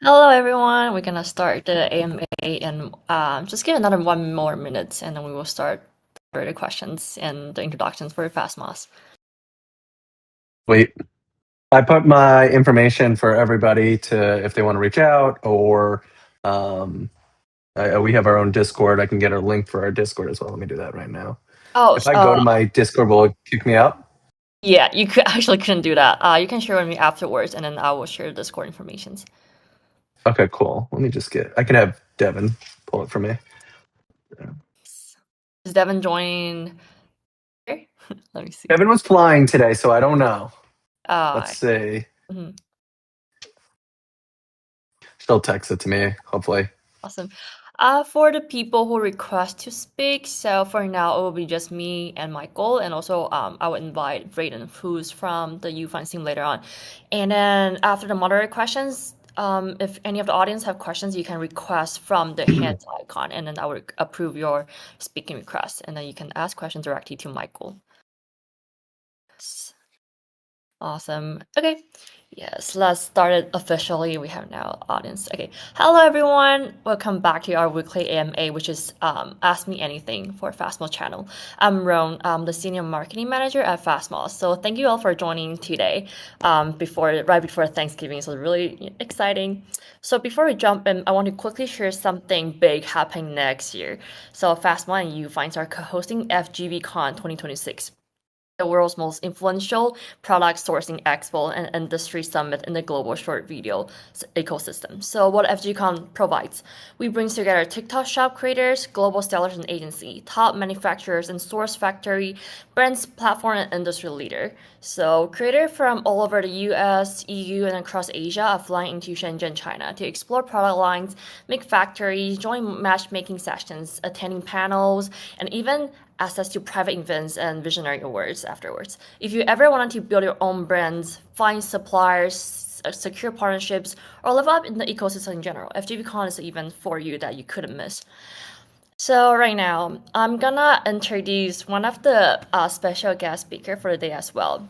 Hello, everyone. We're gonna start the AMA and just give another 1 more minute, and then we will start further questions and the introductions for FastMoss. Wait, I put my information for everybody to if they want to reach out or um, we have our own Discord. I can get a link for our Discord as well. Let me do that right now. Oh, If I go to my Discord, will it kick me out? yeah, you could actually couldn't do that. You can share with me afterwards, and then I will share the Discord informations. Okay, cool. Let me just get. I can have Devin pull it for me. Is Devin joining here? Let me see. Devin was flying today, so I don't know. Let's Uh, see. mhm. She'll text it to me. Hopefully. Awesome. For the people who request to speak, so for now it will be just me and Michael, and also I will invite Brayden, who's from the UFund team later on. And then after the moderate questions, if any of the audience have questions, you can request from the hand icon, and then I will approve your speaking request, and then you can ask questions directly to Michael. Awesome. Okay. Yes, let's start it officially. We have now audience. Okay. Hello, everyone. Welcome back to our weekly AMA, which is Ask Me Anything for FastMoss channel. I'm Ron. I'm the senior marketing manager at FastMoss. So thank you all for joining today. Right before Thanksgiving, so really exciting. So before we jump in, I want to quickly share something big happening next year. So FastMoss and UFinds are co-hosting FGVCon 2026, the world's most influential product sourcing expo and industry summit in the global short video ecosystem. So what FGCon provides, we bring together TikTok shop creators, global sellers and agency, top manufacturers and source factory, brands, platform and industry leader. So creators from all over the US, EU and across Asia are flying into Shenzhen, China to explore product lines, make factories, join matchmaking sessions, attending panels, and even access to private events and visionary awards afterwards. If you ever wanted to build your own brands, find suppliers, secure partnerships, or live up in the ecosystem in general, FGVCon is an event for you that you couldn't miss. So right now, I'm gonna introduce one of the special guest speaker for the day as well.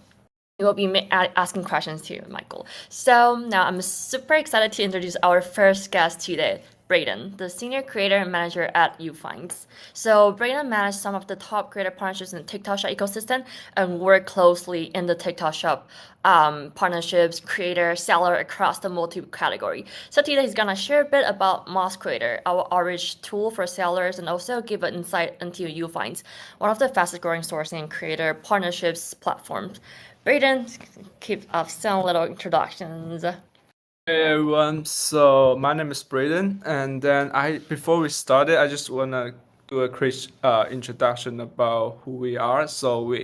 We will be asking questions to Michael. So now I'm super excited to introduce our first guest today, Brayden, the senior creator and manager at UFinds. So Brayden managed some of the top creator partnerships in the TikTok Shop ecosystem and work closely in the TikTok Shop partnerships, creator, seller across the multi-category. So today he's gonna share a bit about Moss Creator, our outreach tool for sellers, and also give an insight into UFinds, one of the fastest growing sourcing and creator partnerships platforms. Brayden, keep up some little introductions. Hey everyone, so my name is Braden, and then before we started, I just wanna do a quick introduction about who we are. So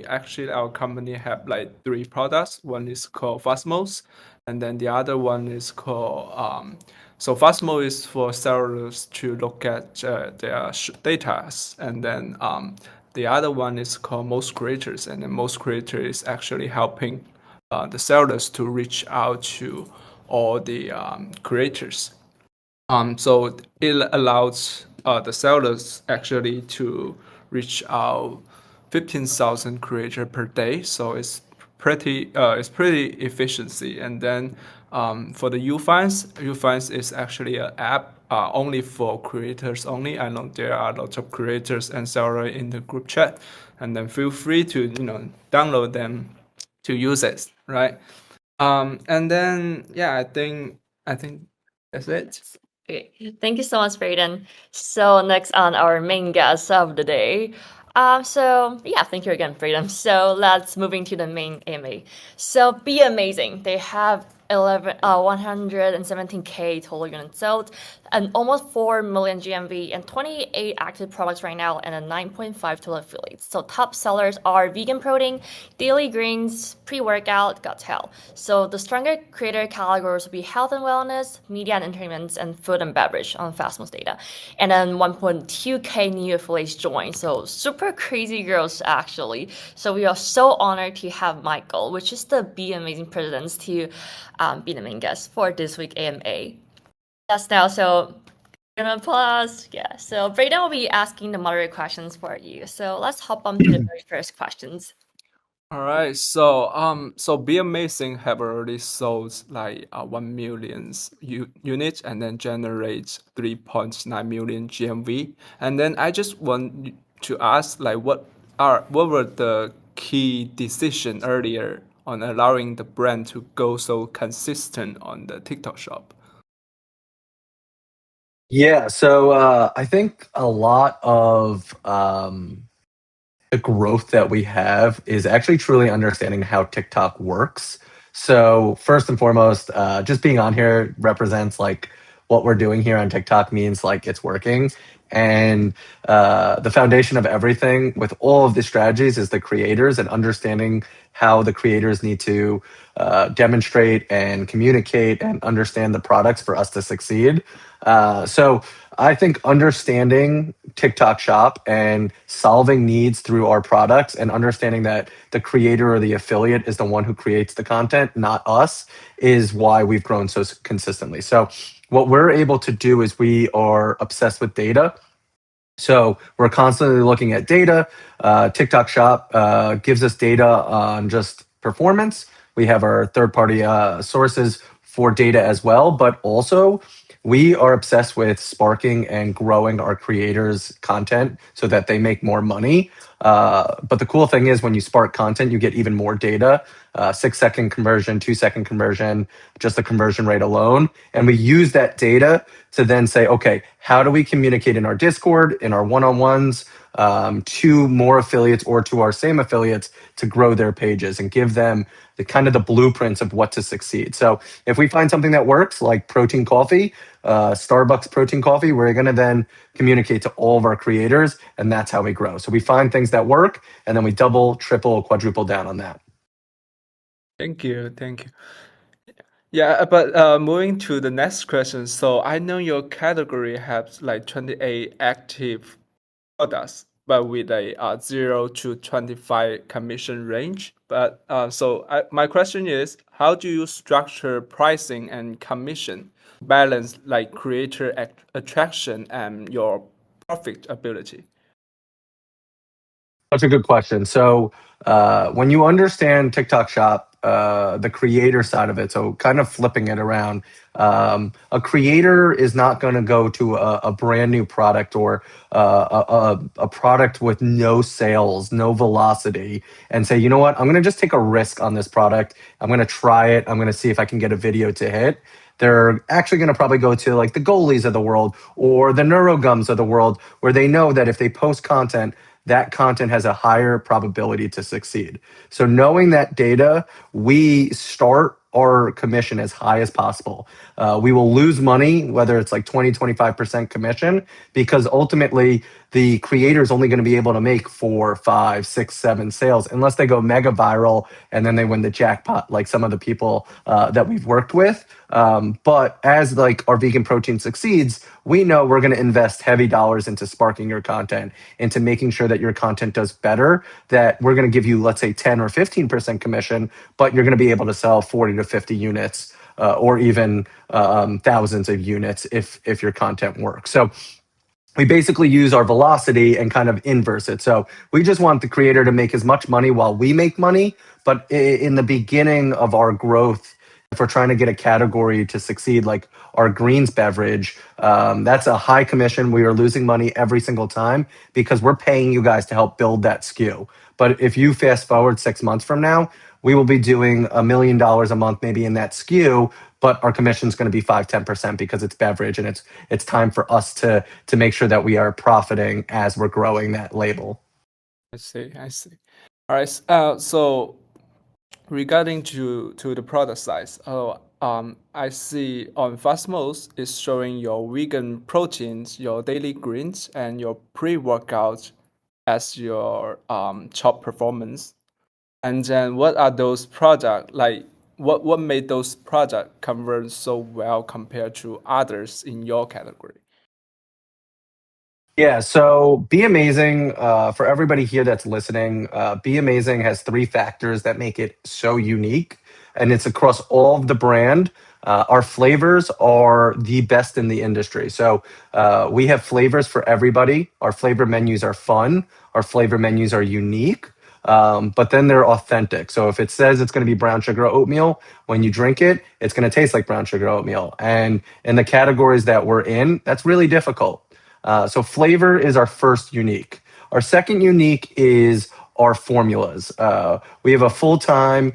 our company have like three products. One is called FastMoss, and then the other one is called so FastMoss is for sellers to look at their data, and then the other one is called Most Creators, and then Most Creator is actually helping the sellers to reach out to all the creators. So it allows the sellers actually to reach out 15,000 creators per day. So it's pretty efficiency. And then for the UFinds is actually an app only for creators only. I know there are lots of creators and sellers in the group chat, and then feel free to download them to use it, right? And then yeah, I think that's it. Okay, thank you so much, Brayden. So next on our main guest of the day. So yeah, thank you again, Brayden. So let's moving to the main AMA. So Be Amazing. They have 117K total units sold, and almost 4 million GMV, and 28 active products right now, and a 9.5 total affiliates. So top sellers are vegan protein, daily greens, pre-workout, gut health. So the stronger creator categories will be health and wellness, media and entertainment, and food and beverage on FastMoss data. And then 1.2K new affiliates joined. So super crazy girls actually. So we are so honored to have Michael, which is the Be Amazing president, to be the main guest for this week AMA. Yes, now, so gonna applause. Yeah, so Brayden will be asking the moderate questions for you. So let's hop on to the very first questions. All right, so Be Amazing have already sold like 1 million units and then generates 3.9 million GMV. And then I just want to ask, like, what were the key decision earlier on allowing the brand to go so consistent on the TikTok shop? Yeah, so I think a lot of the growth that we have is actually truly understanding how TikTok works. So first and foremost, just being on here represents like what we're doing here on TikTok means like it's working. And the foundation of everything with all of the strategies is the creators and understanding how the creators need to demonstrate and communicate and understand the products for us to succeed. So I think understanding TikTok Shop and solving needs through our products and understanding that the creator or the affiliate is the one who creates the content, not us, is why we've grown so consistently. So, what we're able to do is we are obsessed with data. So we're constantly looking at data. TikTok Shop gives us data on just performance. We have our third-party sources for data as well, but also we are obsessed with sparking and growing our creators' content so that they make more money. But the cool thing is when you spark content, you get even more data. 6-second conversion, 2-second conversion, just the conversion rate alone. And we use that data to then say, okay, how do we communicate in our Discord, in our one-on-ones, to more affiliates or to our same affiliates to grow their pages and give them the kind of the blueprints of what to succeed. So if we find something that works, like protein coffee, Starbucks protein coffee, we're going to then communicate to all of our creators, and that's how we grow. So we find things that work, and then we double, triple, quadruple down on that. Thank you, thank you. Yeah, but moving to the next question. So I know your category has like 28 active products, but with a 0 to 25 commission range. But my question is, how do you structure pricing and commission, balance like creator attraction and your profitability? That's a good question. So when you understand TikTok Shop, the creator side of it, so kind of flipping it around, a creator is not going to go to a brand new product or a product with no sales, no velocity, and say, you know what, I'm going to just take a risk on this product. I'm going to try it. I'm going to see if I can get a video to hit. They're actually going to probably go to like the goalies of the world or the neurogums of the world, where they know that if they post content, that content has a higher probability to succeed. So knowing that data, we start our commission as high as possible. We will lose money, whether it's like 20, 25% commission, because ultimately the creator is only going to be able to make 4, 5, 6, 7 sales unless they go mega viral and then they win the jackpot, like some of the people that we've worked with. But as like our vegan protein succeeds, we know we're going to invest heavy dollars into sparking your content, into making sure that your content does better, that we're going to give you, let's say 10 or 15% commission, but you're going to be able to sell 40 to 50 units or even thousands of units if your content works. So we basically use our velocity and kind of inverse it. So we just want the creator to make as much money while we make money. But in the beginning of our growth, if we're trying to get a category to succeed, like our greens beverage, that's a high commission. We are losing money every single time because we're paying you guys to help build that SKU. But if you fast forward 6 months from now, we will be doing $1 million a month maybe in that SKU, but our commission is going to be 5-10% because it's beverage, and it's time for us to make sure that we are profiting as we're growing that label. I see, I see. All right. So regarding to the product size, I see on FastMoss is showing your vegan proteins, your daily greens, and your pre-workout as your top performance. And then what are those products like? What made those products convert so well compared to others in your category? Yeah, so Be Amazing, for everybody here that's listening, Be Amazing has 3 factors that make it so unique, and it's across all of the brand. Our flavors are the best in the industry. So we have flavors for everybody. Our flavor menus are fun. Our flavor menus are unique. but then they're authentic. So if it says it's going to be brown sugar oatmeal, when you drink it, it's going to taste like brown sugar oatmeal. And in the categories that we're in, that's really difficult. So flavor is our first unique. Our second unique is our formulas. We have a full team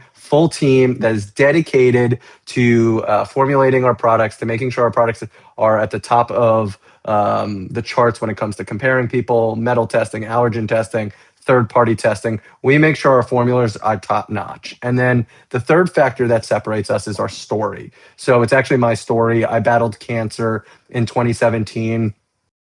that is dedicated to formulating our products, to making sure our products are at the top of the charts when it comes to comparing people, metal testing, allergen testing, third-party testing. We make sure our formulas are top notch. And then the third factor that separates us is our story. So it's actually my story. I battled cancer in 2017.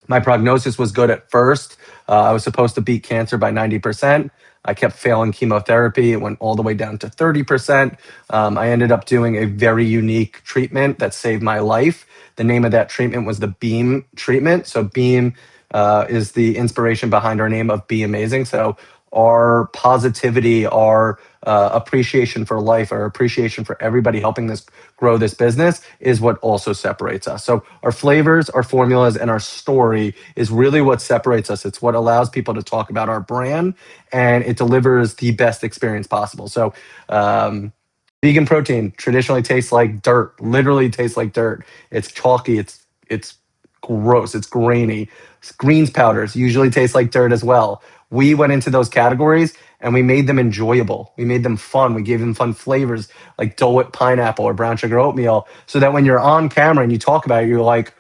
My prognosis was good at first. I was supposed to beat cancer by 90%. I kept failing chemotherapy. It went all the way down to 30%. I ended up doing a very unique treatment that saved my life. The name of that treatment was the Beam treatment. So Beam is the inspiration behind our name of Be Amazing. So our positivity, our appreciation for life, our appreciation for everybody helping this grow this business is what also separates us. So our flavors, our formulas, and our story is really what separates us. It's what allows people to talk about our brand, and it delivers the best experience possible. So vegan protein traditionally tastes like dirt, literally tastes like dirt. It's chalky, it's gross, it's grainy. Greens powders usually taste like dirt as well. We went into those categories and we made them enjoyable. We made them fun. We gave them fun flavors like Dole Whip pineapple or brown sugar oatmeal, so that when you're on camera and you talk about it, you're like,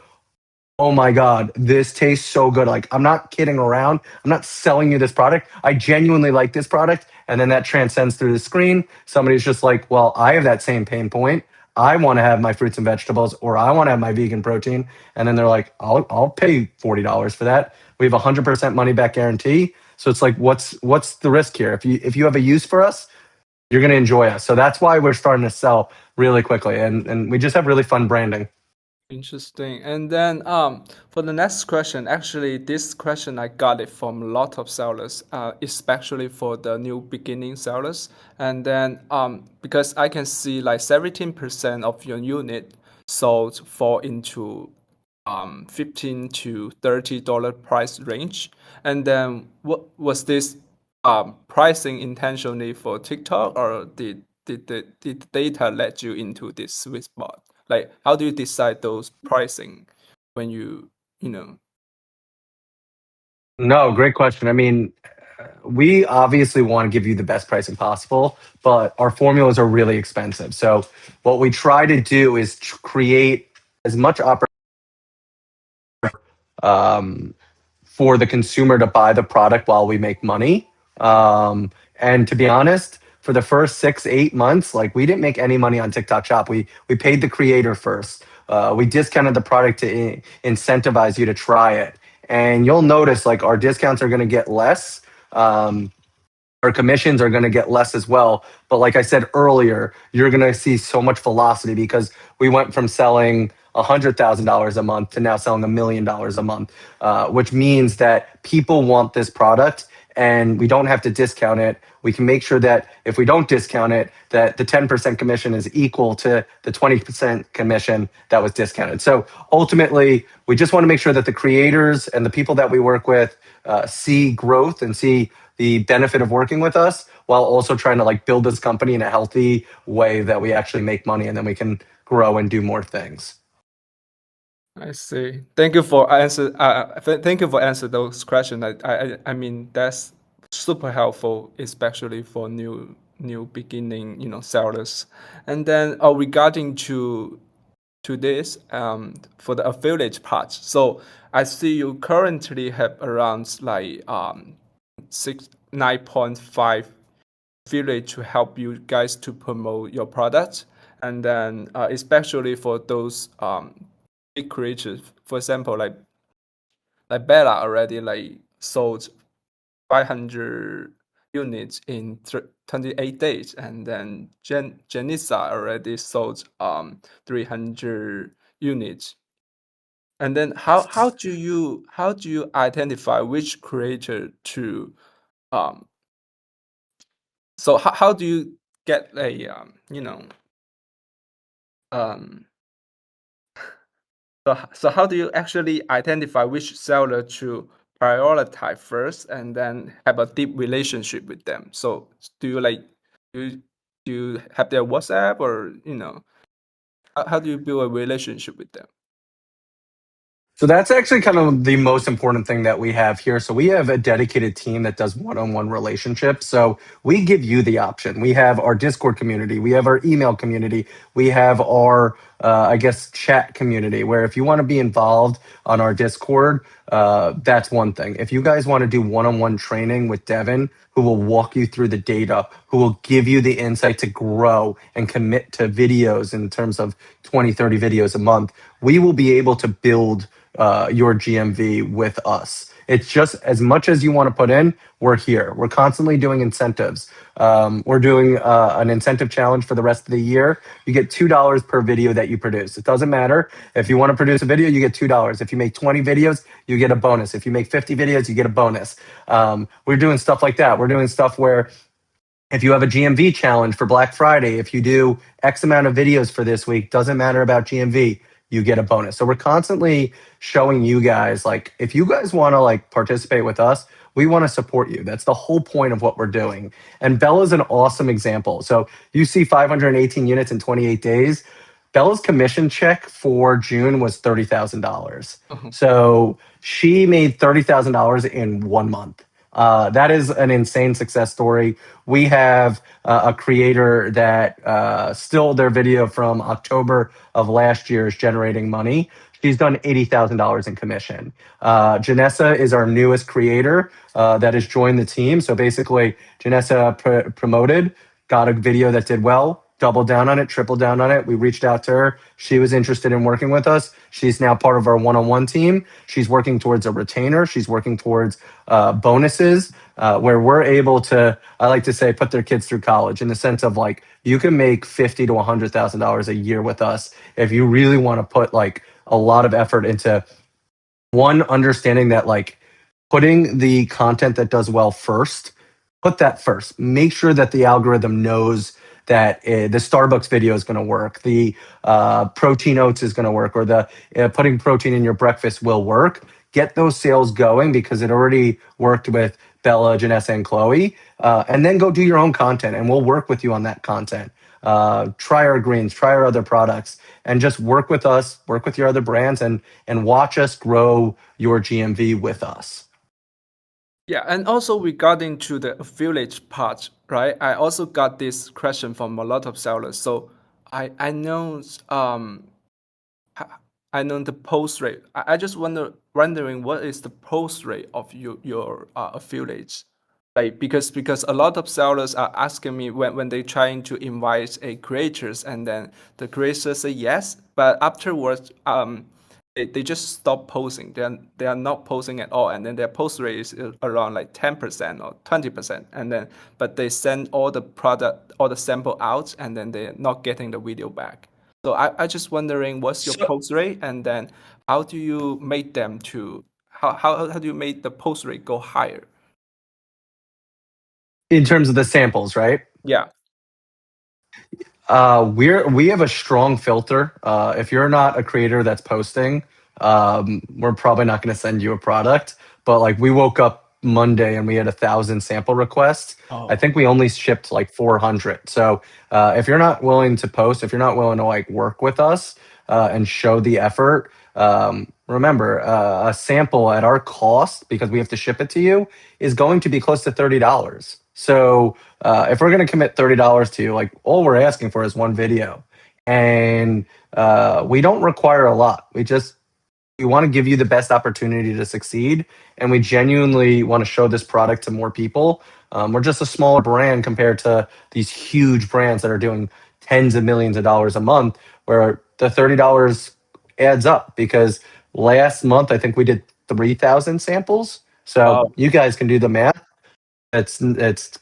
oh my God, this tastes so good. Like, I'm not kidding around. I'm not selling you this product. I genuinely like this product. And then that transcends through the screen. Somebody's just like, well, I have that same pain point. I want to have my fruits and vegetables, or I want to have my vegan protein. And then they're like, I'll pay $40 for that. We have a 100% money back guarantee. So it's like, what's the risk here? If you have a use for us, you're going to enjoy us. So that's why we're starting to sell really quickly. And we just have really fun branding. Interesting. And then for the next question, actually this question I got it from a lot of sellers, especially for the new beginning sellers. And then because I can see like 17% of your unit sold fall into 15 to $30 price range. And then what was this pricing intentionally for TikTok, or did the data led you into this sweet spot? Like, how do you decide those pricing when you know? No, great question. I mean, we obviously want to give you the best pricing possible, but our formulas are really expensive. So what we try to do is create as much opportunity um, for the consumer to buy the product while we make money. And to be honest, for the first 6, 8 months, like, we didn't make any money on TikTok Shop. We paid the creator first. We discounted the product to incentivize you to try it. And you'll notice like our discounts are going to get less. Our commissions are going to get less as well. But like I said earlier, you're going to see so much velocity because we went from selling $100,000 a month to now selling $1 million a month, which means that people want this product and we don't have to discount it. We can make sure that if we don't discount it, that the 10% commission is equal to the 20% commission that was discounted. So ultimately, we just want to make sure that the creators and the people that we work with see growth and see the benefit of working with us, while also trying to like build this company in a healthy way that we actually make money and then we can grow and do more things. I see. Thank you for answer. Thank you for answer those questions. I mean that's super helpful, especially for new beginning sellers. And then regarding to this for the affiliate part. So I see you currently have around like 9.5 affiliate to help you guys to promote your product, and then especially for those big creators, for example, like Bella already like sold 500 units in 28 days, and then Janissa already sold 300 units. And then how do you identify which creator to so how do you get a um so how do you actually identify which seller to prioritize first and then have a deep relationship with them? So do you have their WhatsApp, or how do you build a relationship with them? So that's actually kind of the most important thing that we have here. So we have a dedicated team that does one-on-one relationships. So we give you the option. We have our Discord community. We have our email community. We have our, chat community, where if you want to be involved on our Discord, that's one thing. If you guys want to do one-on-one training with Devin, who will walk you through the data, who will give you the insight to grow and commit to videos in terms of 20, 30 videos a month, we will be able to build your GMV with us. It's just as much as you want to put in, we're here. We're constantly doing incentives. We're doing an incentive challenge for the rest of the year. You get $2 per video that you produce. It doesn't matter. If you want to produce a video, you get $2. If you make 20 videos, you get a bonus. If you make 50 videos, you get a bonus. We're doing stuff like that. We're doing stuff where if you have a GMV challenge for Black Friday, if you do X amount of videos for this week, doesn't matter about GMV, you get a bonus. So we're constantly showing you guys, like, if you guys want to like participate with us, we want to support you. That's the whole point of what we're doing. And Bella's an awesome example. So you see 518 units in 28 days. Bella's commission check for June was $30,000. So she made $30,000 in 1 month. That is an insane success story. We have a creator that still their video from October of last year is generating money. She's done $80,000 in commission. Janessa is our newest creator that has joined the team. So basically, Janessa promoted, got a video that did well, doubled down on it, tripled down on it. We reached out to her. She was interested in working with us. She's now part of our one-on-one team. She's working towards a retainer. She's working towards bonuses where we're able to, I like to say, put their kids through college, in the sense of like, you can make $50,000 to $100,000 a year with us if you really want to put like a lot of effort into one, understanding that like putting the content that does well first, put that first. Make sure that the algorithm knows that the Starbucks video is going to work, the protein oats is going to work, or the putting protein in your breakfast will work. Get those sales going because it already worked with Bella, Janessa, and Chloe. And then go do your own content, and we'll work with you on that content. Try our greens, try our other products, and just work with us, work with your other brands, and watch us grow your GMV with us. Yeah, and also regarding to the affiliate part, right? I also got this question from a lot of sellers. So I know I know the post rate. I just wondering what is the post rate of your affiliates, like because a lot of sellers are asking me when they trying to invite a creators, and then the creators say yes, but afterwards they just stop posting. They are not posting at all, and then their post rate is around like 10% or 20%, and then but they send all the sample out, and then they're not getting the video back. So I just wondering what's your post rate, and then how do you make them to how do you make the post rate go higher? In terms of the samples, right? Yeah. We have a strong filter. If you're not a creator that's posting, we're probably not going to send you a product. But like, we woke up Monday and we had 1,000 sample requests. I think we only shipped like 400. So if you're not willing to post, if you're not willing to like work with us and show the effort, remember a sample at our cost, because we have to ship it to you, is going to be close to $30. So if we're going to commit $30 to you, like, all we're asking for is one video, and we don't require a lot. We want to give you the best opportunity to succeed, and we genuinely want to show this product to more people. We're just a smaller brand compared to these huge brands that are doing tens of millions of dollars a month, where the $30 adds up, because last month I think we did 3,000 samples. So you guys can do the math. It's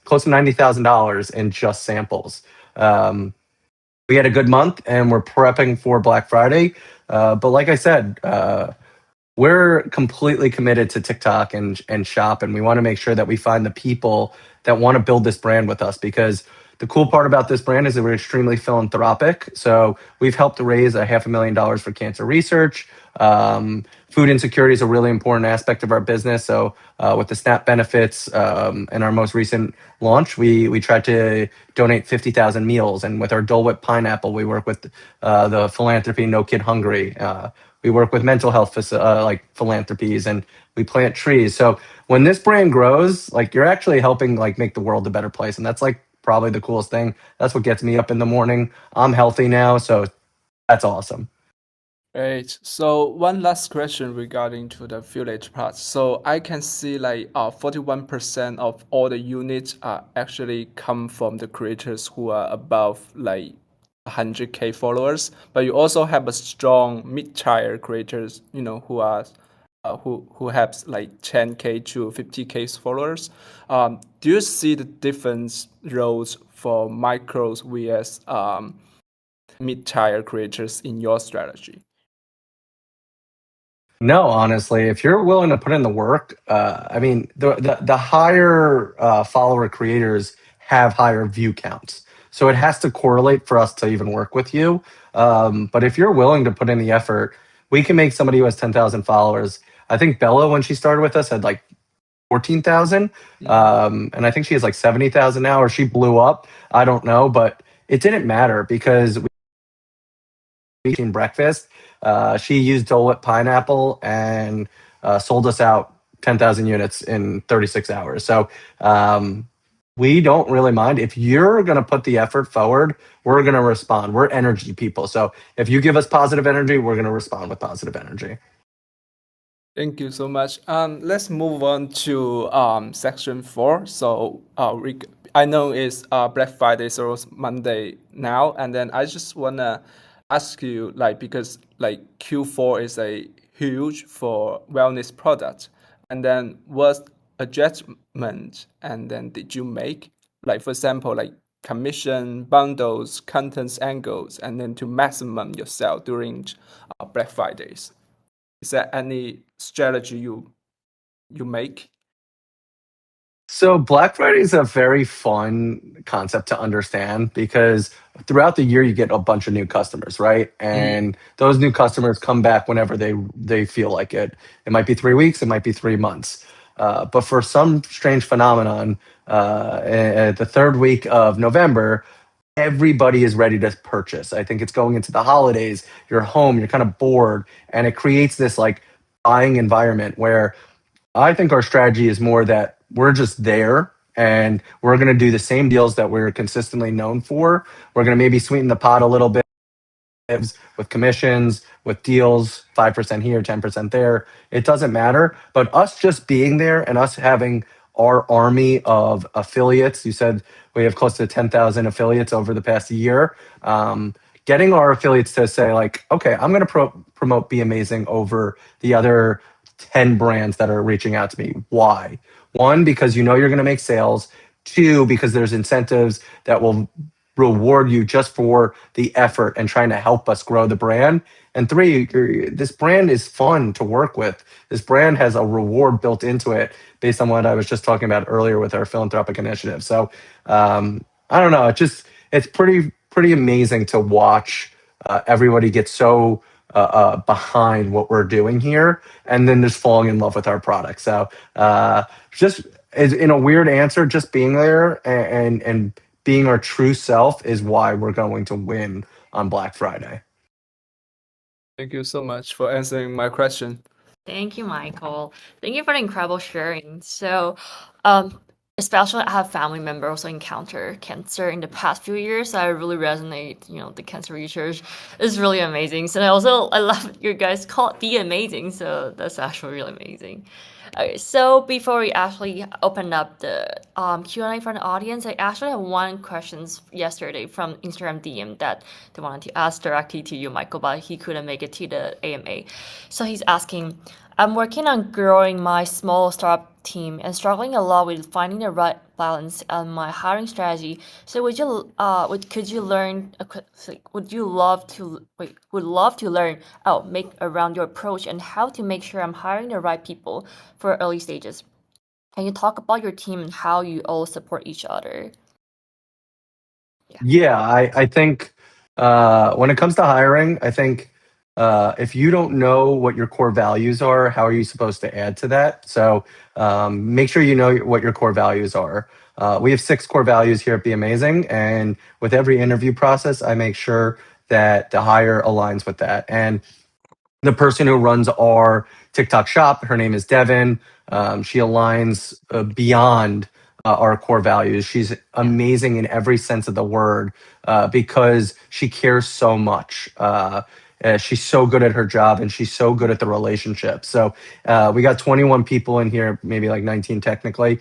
close to $90,000 in just samples. We had a good month, and we're prepping for Black Friday. But like I said, we're completely committed to TikTok and Shop, and we want to make sure that we find the people that want to build this brand with us, because the cool part about this brand is that we're extremely philanthropic. So we've helped raise $500,000 for cancer research. Food insecurity is a really important aspect of our business. So with the SNAP benefits and our most recent launch, we tried to donate 50,000 meals. And with our Dole Whip pineapple, we work with the philanthropy No Kid Hungry. We work with mental health like philanthropies, and we plant trees. So when this brand grows, like you're actually helping like make the world a better place, and that's like probably the coolest thing. That's what gets me up in the morning. I'm healthy now, so that's awesome. Great. So one last question regarding to the affiliate part. So I can see like 41% of all the units actually come from the creators who are above like 100K followers, but you also have a strong mid-tier creators, who have like 10K to 50K followers. Do you see the different roles for micros vs mid-tier creators in your strategy? No, honestly, if you're willing to put in the work, I mean, the higher follower creators have higher view counts, so it has to correlate for us to even work with you. But if you're willing to put in the effort, we can make somebody who has 10,000 followers. I think Bella, when she started with us, had like 14,000, and I think she has like 70,000 now, or she blew up. I don't know, but it didn't matter because eating breakfast. She used Dole Whip pineapple and sold us out 10,000 units in 36 hours. So we don't really mind. If you're going to put the effort forward, we're going to respond. We're energy people. So if you give us positive energy, we're going to respond with positive energy. Thank you so much. Let's move on to section 4. So I know it's Black Friday, so it's Monday now, and then I just wanna ask you, like, because like Q4 is a huge for wellness product, and then what adjustment and then did you make? Like for example, like commission bundles, contents angles, and then to maximum your sale during Black Fridays. Is there any strategy you make? So Black Friday is a very fun concept to understand because throughout the year you get a bunch of new customers, right? And those new customers come back whenever they feel like it. It might be 3 weeks, it might be 3 months. But for some strange phenomenon, at the third week of November, everybody is ready to purchase. I think it's going into the holidays, you're home, you're kind of bored, and it creates this like buying environment where I think our strategy is more that we're just there and we're going to do the same deals that we're consistently known for. We're going to maybe sweeten the pot a little bit with commissions, with deals, 5% here, 10% there. It doesn't matter. But us just being there and us having our army of affiliates, you said we have close to 10,000 affiliates over the past year. Getting our affiliates to say, like, okay, I'm going to promote Be Amazing over the other 10 brands that are reaching out to me. Why? One, because you know you're going to make sales. Two, because there's incentives that will reward you just for the effort and trying to help us grow the brand. And three, this brand is fun to work with. This brand has a reward built into it based on what I was just talking about earlier with our philanthropic initiative. So I don't know. It's pretty amazing to watch everybody get so behind what we're doing here, and then just falling in love with our product. So just in a weird answer, just being there and being our true self is why we're going to win on Black Friday. Thank you so much for answering my question. Thank you, Michael. Thank you for the incredible sharing. So, especially I have family members also encounter cancer in the past few years. So I really resonate. The cancer research is really amazing. So I love you guys call it Be Amazing. So that's actually really amazing. Okay, so before we actually open up the Q&A for the audience, I actually have one question yesterday from Instagram DM that they wanted to ask directly to you, Michael, but he couldn't make it to the AMA. So he's asking, I'm working on growing my small startup team and struggling a lot with finding the right balance on my hiring strategy. So would you love to learn make around your approach and how to make sure I'm hiring the right people for early stages? Can you talk about your team and how you all support each other? Yeah, I think when it comes to hiring, I think if you don't know what your core values are, how are you supposed to add to that? So make sure you know what your core values are. We have 6 core values here at Be Amazing, and with every interview process, I make sure that the hire aligns with that. And the person who runs our TikTok shop, her name is Devin. She aligns beyond our core values. She's amazing in every sense of the word because she cares so much. She's so good at her job and she's so good at the relationship. So we got 21 people in here, maybe like 19 technically.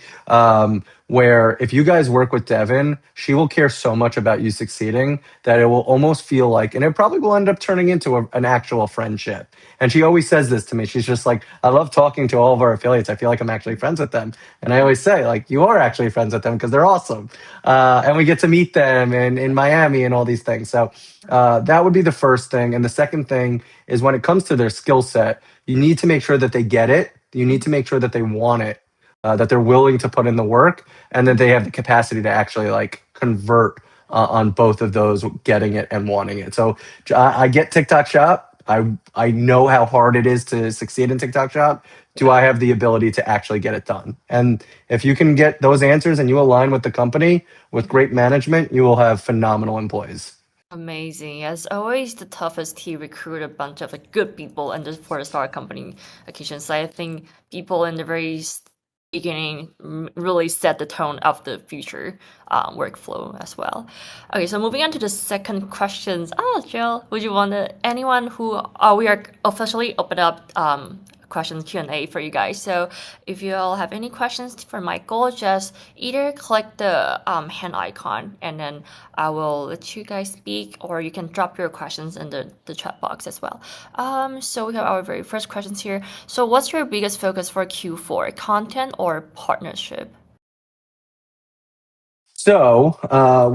Where if you guys work with Devin, she will care so much about you succeeding that it will almost feel like, and it probably will end up turning into an actual friendship. And she always says this to me. She's just like, I love talking to all of our affiliates. I feel like I'm actually friends with them. And I always say, like, you are actually friends with them because they're awesome. And we get to meet them in Miami and all these things. So that would be the first thing. And the second thing is when it comes to their skill set, you need to make sure that they get it. You need to make sure that they want it. That they're willing to put in the work and that they have the capacity to actually like convert on both of those, getting it and wanting it. So I get TikTok Shop. I know how hard it is to succeed in TikTok Shop. Do I have the ability to actually get it done? And if you can get those answers and you align with the company with great management, you will have phenomenal employees. Amazing. As always, the toughest to recruit a bunch of like good people and just for a startup company occasions. I think people in the very beginning really set the tone of the future workflow as well. Okay, so moving on to the second questions. Jill, would you want to anyone who we are officially open up questions Q&A for you guys. So if you all have any questions for Michael, just either click the hand icon and then I will let you guys speak, or you can drop your questions in the chat box as well. So we have our very first questions here. So what's your biggest focus for Q4, content or partnership? So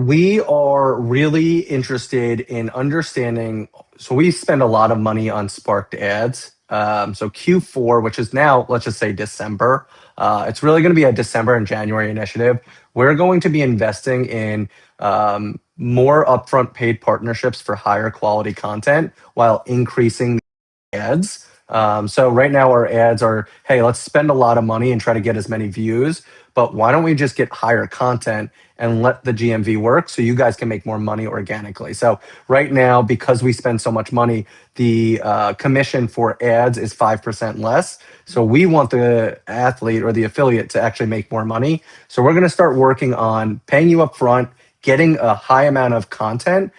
we are really interested in understanding. So we spend a lot of money on sparked ads. So Q4, which is now, let's just say December, it's really going to be a December and January initiative. We're going to be investing in more upfront paid partnerships for higher quality content while increasing ads. So right now our ads are, hey, let's spend a lot of money and try to get as many views, but why don't we just get higher content and let the GMV work so you guys can make more money organically? So right now, because we spend so much money, the commission for ads is 5% less. So we want the athlete or the affiliate to actually make more money. So we're going to start working on paying you up front, getting a high amount of content,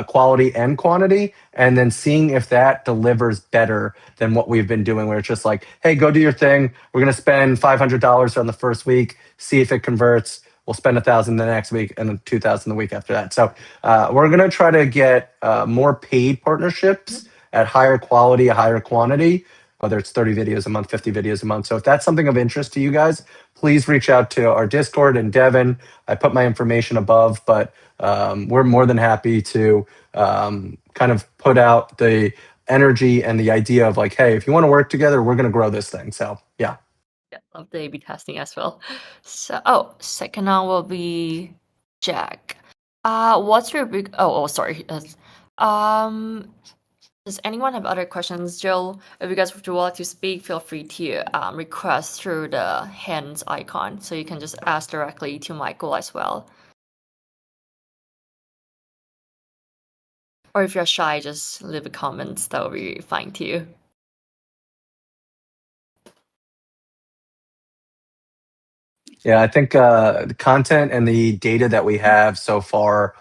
quality and quantity, and then seeing if that delivers better than what we've been doing, where it's just like, hey, go do your thing. We're going to spend $500 on the first week, see if it converts. We'll spend $1,000 the next week and then $2,000 the week after that. So we're going to try to get more paid partnerships at higher quality, higher quantity, whether it's 30 videos a month, 50 videos a month. So if that's something of interest to you guys, please reach out to our Discord and Devin. I put my information above, but we're more than happy to kind of put out the energy and the idea of like, hey, if you want to work together, we're going to grow this thing. So yeah. Yeah, love the A/B testing as well. So, second one will be Jack. What's your big? Sorry. Um, does anyone have other questions, Jill? If you guys would like to speak, feel free to request through the hands icon, so you can just ask directly to Michael as well. Or if you're shy, just leave a comment. That will be fine too. Yeah, I think the content and the data that we have so far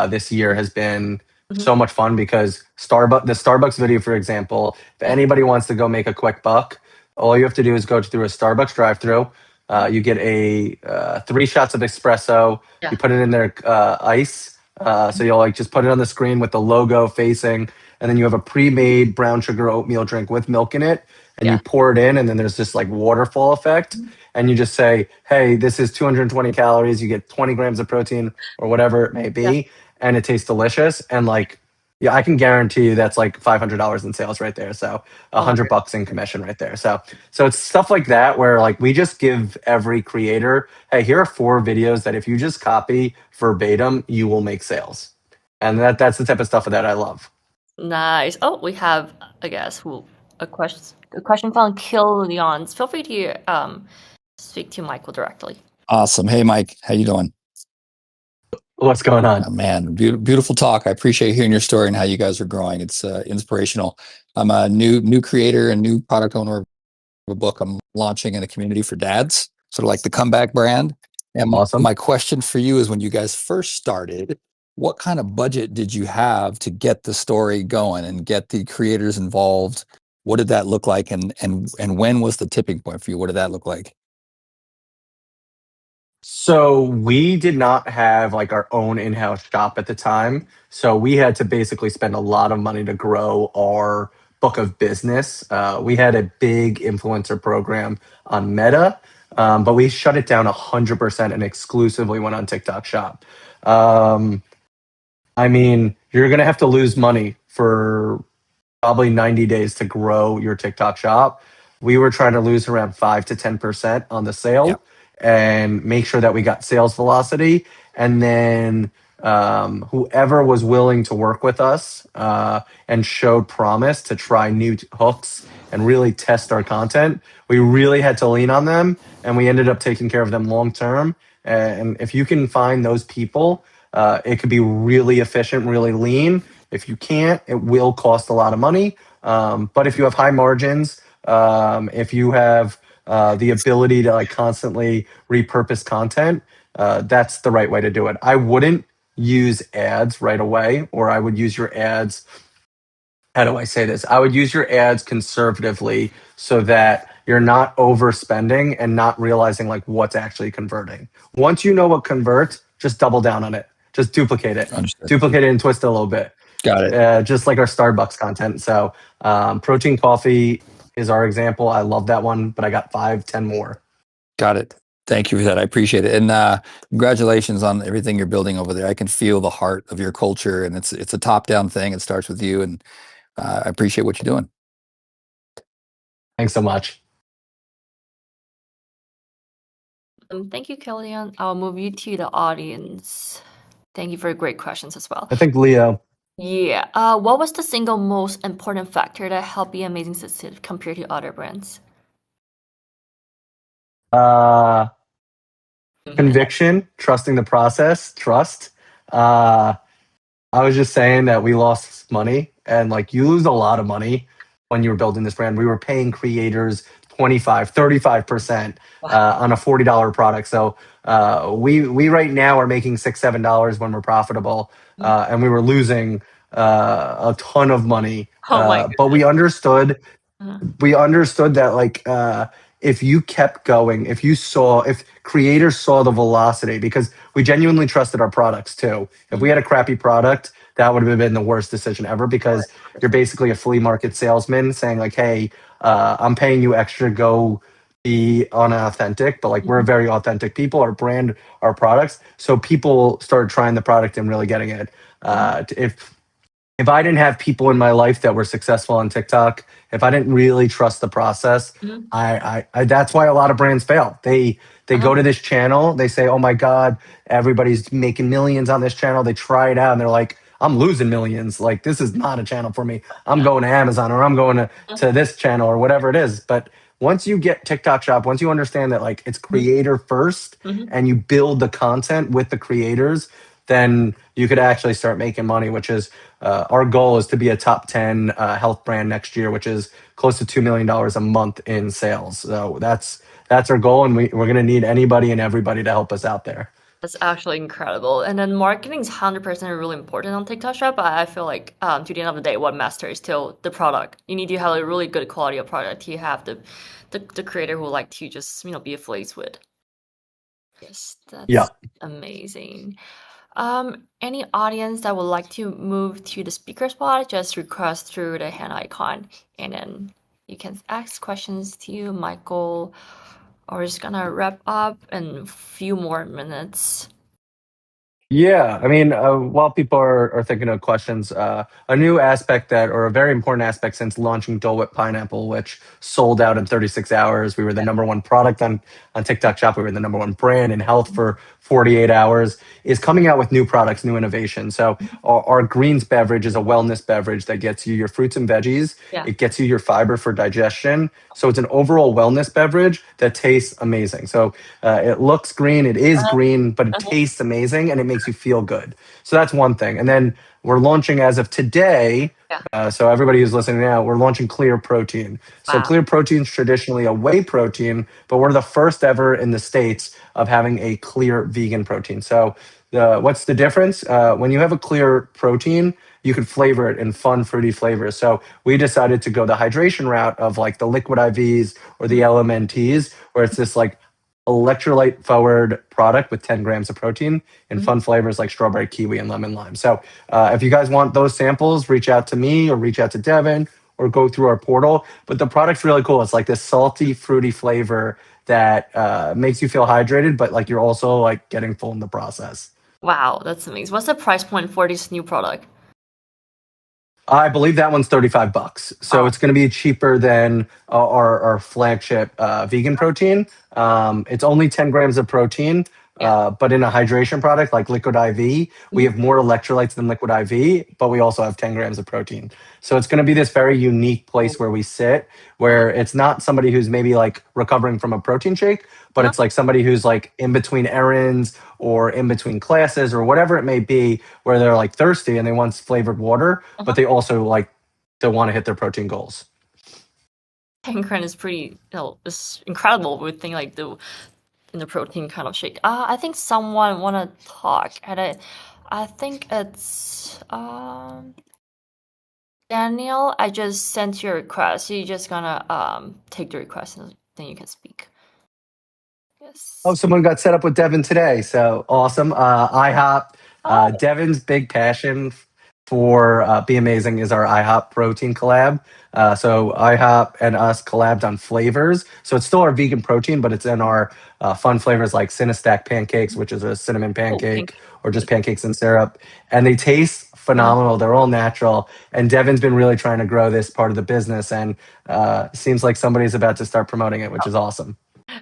this year has been so much fun because the Starbucks video, for example, if anybody wants to go make a quick buck, all you have to do is go through a Starbucks drive-through. You get a 3 shots of espresso. Yeah. You put it in their ice. So you'll like just put it on the screen with the logo facing, and then you have a pre-made brown sugar oatmeal drink with milk in it, and you pour it in, and then there's this like waterfall effect, and you just say, hey, this is 220 calories. You get 20 grams of protein or whatever it may be, and it tastes delicious. And like yeah, I can guarantee you that's like $500 in sales right there. So Oh my $100 in commission right there. So it's stuff like that where like we just give every creator, hey, here are 4 videos that if you just copy verbatim, you will make sales. And that's the type of stuff that I love. Nice. Oh, we have, I guess, a question from Kill Leons. Feel free to speak to Michael directly. Awesome. Hey, Mike, how you doing? What's going on? Oh, man, beautiful talk. I appreciate hearing your story and how you guys are growing. It's inspirational. I'm a new creator and new product owner of a book I'm launching in a community for dads, sort of like the comeback brand. And Awesome. my question for you is, when you guys first started, what kind of budget did you have to get the story going and get the creators involved? What did that look like? And when was the tipping point for you? What did that look like? So we did not have like our own in-house shop at the time. So we had to basically spend a lot of money to grow our book of business. We had a big influencer program on Meta, but we shut it down 100% and exclusively went on TikTok Shop. Um, I mean, you're gonna have to lose money for probably 90 days to grow your TikTok shop. We were trying to lose around 5 to 10% on the Yeah. sale and make sure that we got sales velocity. And then whoever was willing to work with us and showed promise to try new hooks and really test our content, we really had to lean on them. And we ended up taking care of them long term. And if you can find those people, it could be really efficient, really lean. If you can't, it will cost a lot of money. But if you have high margins, if you have the ability to like constantly repurpose content, that's the right way to do it. I wouldn't use ads right away, or I would use your ads. How do I say this? I would use your ads conservatively so that you're not overspending and not realizing like what's actually converting. Once you know what converts, just double down on it. Just Understood. duplicate it and twist it a little bit. Got it. Just like our Starbucks content. So protein coffee is our example. I love that one, but I got 5, 10 more. Got it. Thank you for that. I appreciate it. And congratulations on everything you're building over there. I can feel the heart of your culture, and it's a top-down thing. It starts with you, and I appreciate what you're doing. Thanks so much. Thank you, Killian. I'll move you to the audience. Thank you for great questions as well. I think Leo. Yeah. What was the single most important factor that helped be amazing success compared to other brands? Conviction, trusting the process, trust. Uh, I was just saying that we lost money and like you lose a lot of money when you were building this brand. We were paying creators 25, 35% on a $40 product. So we right now are making $6, $7 when we're profitable. And we were losing a ton of money. Oh my But goodness. we understood that like if you kept going, if creators saw the velocity, because we genuinely trusted our products too. If we had a crappy product, that would have been the worst decision ever, because you're basically a flea market salesman saying like, hey, I'm paying you extra, go be unauthentic. But like we're very authentic people, our brand, our products. So people started trying the product and really getting it. If I didn't have people in my life that were successful on TikTok, if I didn't really trust the process, I that's why a lot of brands fail. They go to this channel, they say, "Oh my God, everybody's making millions on this channel." They try it out and they're like, "I'm losing millions. Like this is not a channel for me. I'm going to Amazon, or I'm going to this channel, or whatever it is." But once you get TikTok Shop, once you understand that like it's creator first and you build the content with the creators, then you could actually start making money, which is our goal is to be a top 10 health brand next year, which is close to $2 million a month in sales. So that's our goal, and we're going to need anybody and everybody to help us out there. That's actually incredible. And then marketing is 100% really important on TikTok Shop. But I feel like to the end of the day, what matters is still the product. You need to have a really good quality of product. You have the creator who like to just be affiliates with. Yes, Yeah. that's amazing. Any audience that would like to move to the speaker spot, just request through the hand icon, and then you can ask questions to you, Michael. Or we're just gonna wrap up in a few more minutes. Yeah, I mean, while people are thinking of questions, a new aspect that, or a very important aspect since launching Dole Whip Pineapple, which sold out in 36 hours. We were the number one product on TikTok Shop. We were the number one brand in health for 48 hours, is coming out with new products, new innovation. So our greens beverage is a wellness beverage that gets you your fruits and veggies. Yeah. It gets you your fiber for digestion. So it's an overall wellness beverage that tastes amazing. So it looks green, it is green, but it tastes amazing and it makes you feel good. So that's one thing. And then we're launching as of today. Yeah. So everybody who's listening now, we're launching Clear Protein. So Wow. Clear Protein is traditionally a whey protein, but we're the first ever in the States of having a clear vegan protein. So what's the difference? When you have a clear protein, you can flavor it in fun, fruity flavors. So we decided to go the hydration route of like the liquid IVs or the LMNTs, where it's this like electrolyte forward product with 10 grams of protein and fun flavors like strawberry, kiwi, and lemon lime. So if you guys want those samples, reach out to me or reach out to Devin or go through our portal. But the product's really cool. It's like this salty, fruity flavor that makes you feel hydrated, but like you're also like getting full in the process. Wow, that's amazing. What's the price point for this new product? I believe that one's $35. So Oh. it's going to be cheaper than our flagship vegan protein. It's only 10 grams of protein, Yeah. but in a hydration product like Liquid IV, we have more electrolytes than Liquid IV, but we also have 10 grams of protein. So it's going to be this very unique place where we sit, where it's not somebody who's maybe like recovering from a protein shake, but it's like somebody who's like in between errands or in between classes or whatever it may be, where they're like thirsty and they want flavored water, but they also like they want to hit their protein goals. 10 gram is pretty, it's incredible with thing like in the protein kind of shake. I think someone wanna talk, and I think it's Daniel. I just sent you a request. You're just gonna take the request and then you can speak. Yes. Oh, someone got set up with Devin today. So awesome. IHOP. Oh. Devin's big passion for Be Amazing is our IHOP protein collab. So IHOP and us collabed on flavors. So it's still our vegan protein, but it's in our fun flavors like Cinestack pancakes, which is a cinnamon pancake, or just pancakes and syrup. And they taste phenomenal. They're all natural. And Devin's been really trying to grow this part of the business. And seems like somebody's about to start promoting it, which is awesome.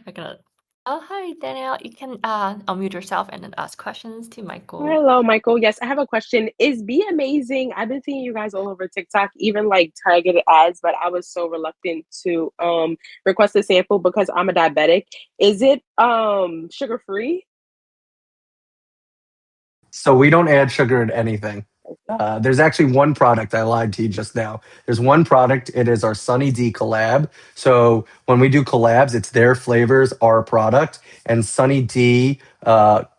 I got it. Oh, hi, Daniel. You can unmute yourself and then ask questions to Michael. Hello, Michael. Yes, I have a question. Is Be Amazing? I've been seeing you guys all over TikTok, even like targeted ads, but I was so reluctant to request a sample because I'm a diabetic. Is it sugar free? So we don't add sugar in anything. There's actually one product. I lied to you just now. There's one product. It is our Sunny D collab. So when we do collabs, it's their flavors, our product, and Sunny D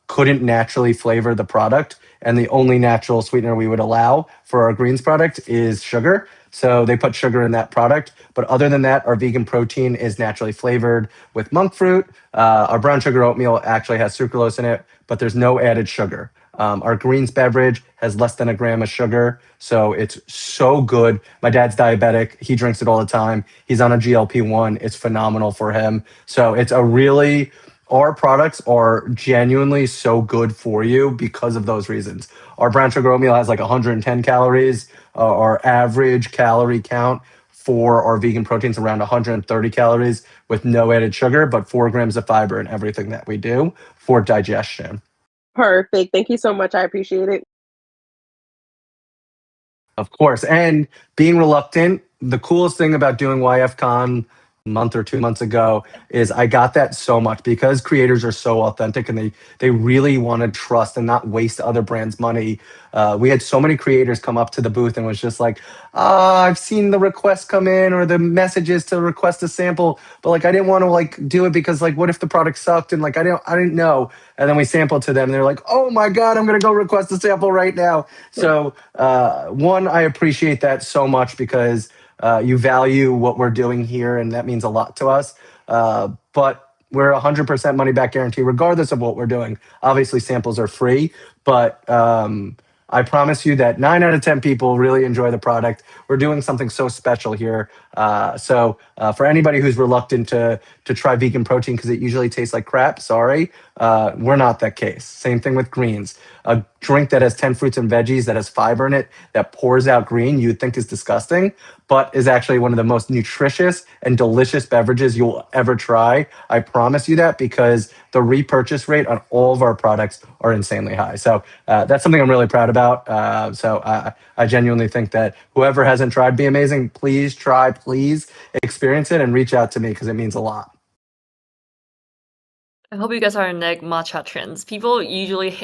couldn't naturally flavor the product, and the only natural sweetener we would allow for our greens product is sugar. So they put sugar in that product. But other than that, our vegan protein is naturally flavored with monk fruit. Our brown sugar oatmeal actually has sucralose in it, but there's no added sugar. Our greens beverage has less than a gram of sugar, so it's so good. My dad's diabetic. He drinks it all the time. He's on a GLP-1. It's phenomenal for him. So it's a really, our products are genuinely so good for you because of those reasons. Our brown sugar oatmeal has like 110 calories. Our average calorie count for our vegan proteins around 130 calories with no added sugar, but 4 grams of fiber in everything that we do for digestion. Perfect. Thank you so much. I appreciate it. Of course. And being reluctant, the coolest thing about doing YFCon a month or 2 months ago is I got that so much because creators are so authentic and they really want to trust and not waste other brands' money. We had so many creators come up to the booth and was just like, I've seen the requests come in or the messages to request a sample, but like I didn't want to like do it because like what if the product sucked and like I didn't know. And then we sampled to them and they're like, oh my God, I'm gonna go request a sample right now. So one, I appreciate that so much because you value what we're doing here, and that means a lot to us. But we're 100% money back guarantee, regardless of what we're doing. Obviously, samples are free, but I promise you that 9 out of 10 people really enjoy the product. We're doing something so special here. So for anybody who's reluctant to try vegan protein because it usually tastes like crap, sorry, we're not that case. Same thing with greens. A drink that has 10 fruits and veggies that has fiber in it that pours out green, you'd think is disgusting, but is actually one of the most nutritious and delicious beverages you'll ever try. I promise you that, because the repurchase rate on all of our products are insanely high. So that's something I'm really proud about. I genuinely think that whoever hasn't tried Be Amazing, please try, please experience it and reach out to me because it means a lot. I hope you guys are in like matcha trends. People usually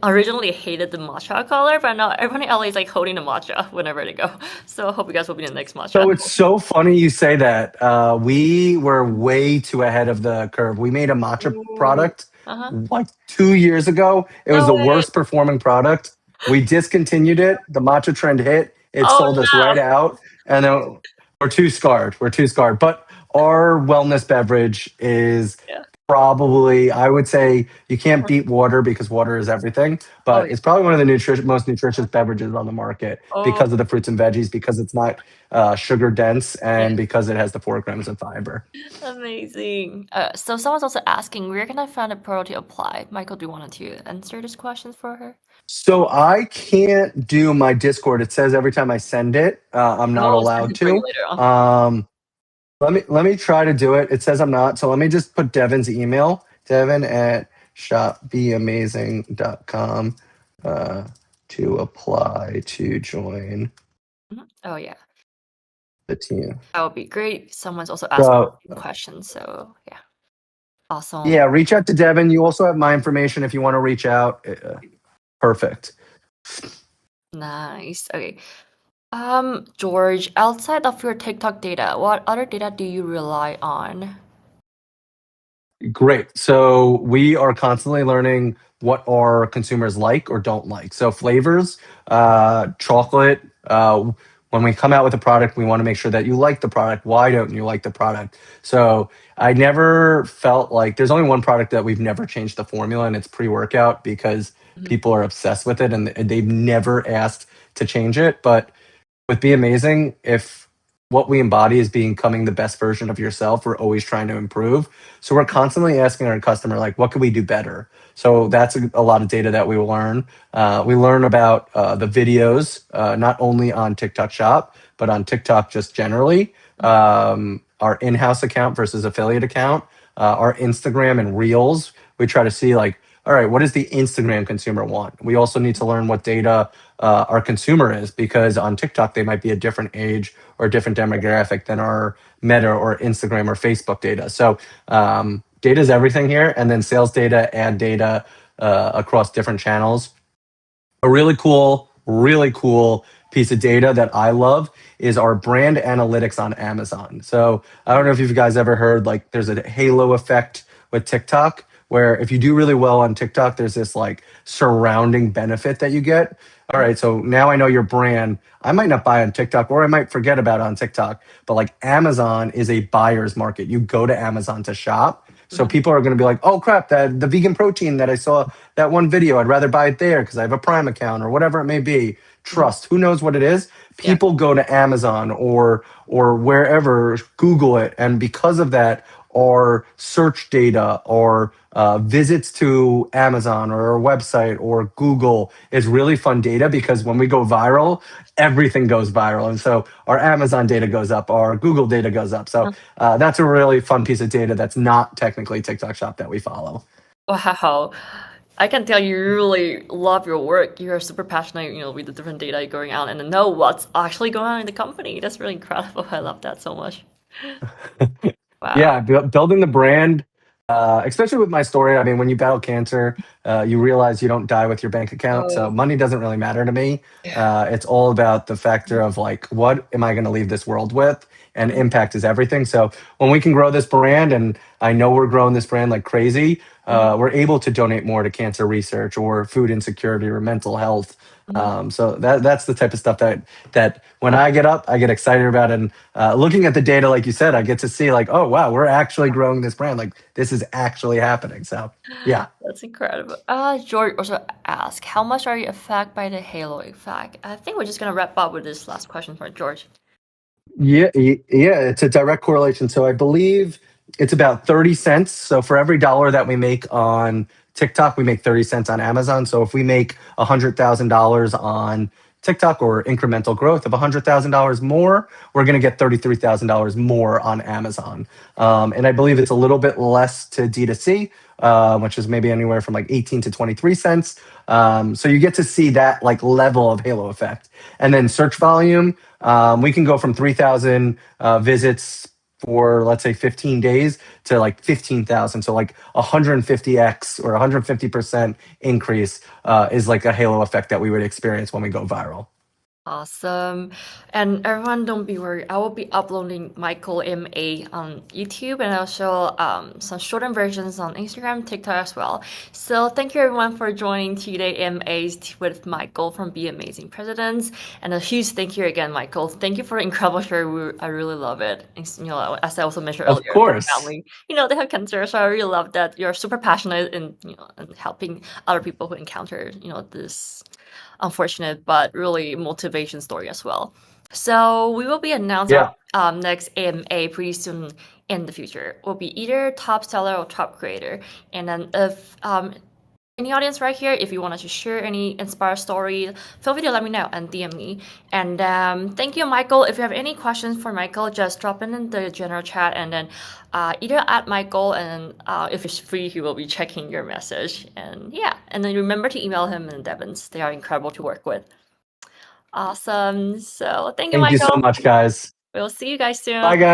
originally hated the matcha color, but now everyone in LA is like holding the matcha whenever they go. So I hope you guys will be the next matcha. So it's so funny you say that. We were way too ahead of the curve. We made a matcha product like 2 years ago. It was No the way. worst performing product. We discontinued it. The matcha trend hit. It Oh, sold us right out. And then we're too scarred. We're too scarred. But our wellness beverage is Yeah. probably, I would say, you can't beat water because water is everything, but it's probably one of the most nutritious beverages on the market because of the fruits and veggies, because it's not sugar dense, and because it has the 4 grams of fiber. Amazing. So someone's also asking, where can I find a pro to apply? Michael, do you want to answer this question for her? So I can't do my Discord. It says every time I send it, I'm not allowed to. Let me try to do it. It says I'm not. So let me just put Devin's email, devin@shopbeamazing.com, to apply to join Oh, yeah. the team. That would be great. Someone's also asking questions. So, yeah. Awesome. Yeah, reach out to Devin. You also have my information if you want to reach out. Perfect. Nice. Okay. George, outside of your TikTok data, what other data do you rely on? Great. So we are constantly learning what our consumers like or don't like. So flavors, chocolate. When we come out with a product, we want to make sure that you like the product. Why don't you like the product? So I never felt like there's only one product that we've never changed the formula, and it's pre-workout, because people are obsessed with it and they've never asked to change it. But with Be Amazing, if what we embody is becoming the best version of yourself, we're always trying to improve. So we're constantly asking our customer, like, what can we do better? So that's a lot of data that we learn. We learn about the videos, not only on TikTok Shop, but on TikTok just generally. Our in-house account versus affiliate account, our Instagram and Reels. We try to see, like, all right, what does the Instagram consumer want? We also need to learn what data our consumer is, because on TikTok, they might be a different age or a different demographic than our Meta or Instagram or Facebook data. So data is everything here. And then sales data, ad data across different channels. A really cool piece of data that I love is our brand analytics on Amazon. So I don't know if you guys ever heard, like, there's a halo effect with TikTok, where if you do really well on TikTok, there's this like surrounding benefit that you get. All right, so now I know your brand. I might not buy on TikTok, or I might forget about it on TikTok, but like Amazon is a buyer's market. You go to Amazon to shop. So people are going to be like, oh crap, that the vegan protein that I saw that one video, I'd rather buy it there because I have a Prime account or whatever it may be. Trust, who knows what it is? People go to Amazon or wherever, Google it, and because of that, our search data or visits to Amazon or our website or Google is really fun data, because when we go viral, everything goes viral. And so our Amazon data goes up, our Google data goes up. So that's a really fun piece of data that's not technically TikTok Shop that we follow. Wow. I can tell you really love your work. You're super passionate, with the different data going out and know what's actually going on in the company. That's really incredible. I love that so much. Wow. Yeah, building the brand, especially with my story. I mean, when you battle cancer, you realize you don't die with your bank account. So money doesn't really matter to me. It's all about the factor of, like, what am I going to leave this world with? And impact is everything. So when we can grow this brand, and I know we're growing this brand like crazy, we're able to donate more to cancer research or food insecurity or mental health. So that's the type of stuff that when I get up, I get excited about. And looking at the data, like you said, I get to see, like, oh wow, we're actually growing this brand. Like, this is actually happening. So yeah, that's incredible. George also asked, how much are you affected by the halo effect? I think we're just gonna wrap up with this last question for George. Yeah, it's a direct correlation. So I believe it's about 30 cents. So for every dollar that we make on TikTok, we make 30 cents on Amazon. So if we make $100,000 on TikTok or incremental growth of $100,000 more, we're going to get $33,000 more on Amazon. And I believe it's a little bit less to D2C, which is maybe anywhere from like 18 to 23 cents. So you get to see that like level of halo effect. And then search volume, we can go from 3,000 visits for, let's say, 15 days to like 15,000. So like 150x or 150% increase is like a halo effect that we would experience when we go viral. Awesome. And everyone, don't be worried. I will be uploading Michael MA on YouTube and also some shortened versions on Instagram, TikTok as well. So thank you everyone for joining today MAs with Michael from Be Amazing Presidents. And a huge thank you again, Michael. Thank you for the incredible story. I really love it. And, as I also mentioned Of earlier, course. the family, they have cancer. So I really love that you're super passionate in, in helping other people who encounter, this unfortunate but really motivation story as well. So we will be announcing our next AMA pretty soon in the future. Will be either top seller or top creator. And then if in the audience right here, if you want to share any inspired story, feel free to let me know and DM me. And thank you, Michael. If you have any questions for Michael, just drop in the general chat and then either at Michael and if he's free, he will be checking your message. And yeah, and then remember to email him and Devins. They are incredible to work with. Awesome. So thank you, Thank you Michael. so much, guys. We'll see you guys soon. Bye, guys.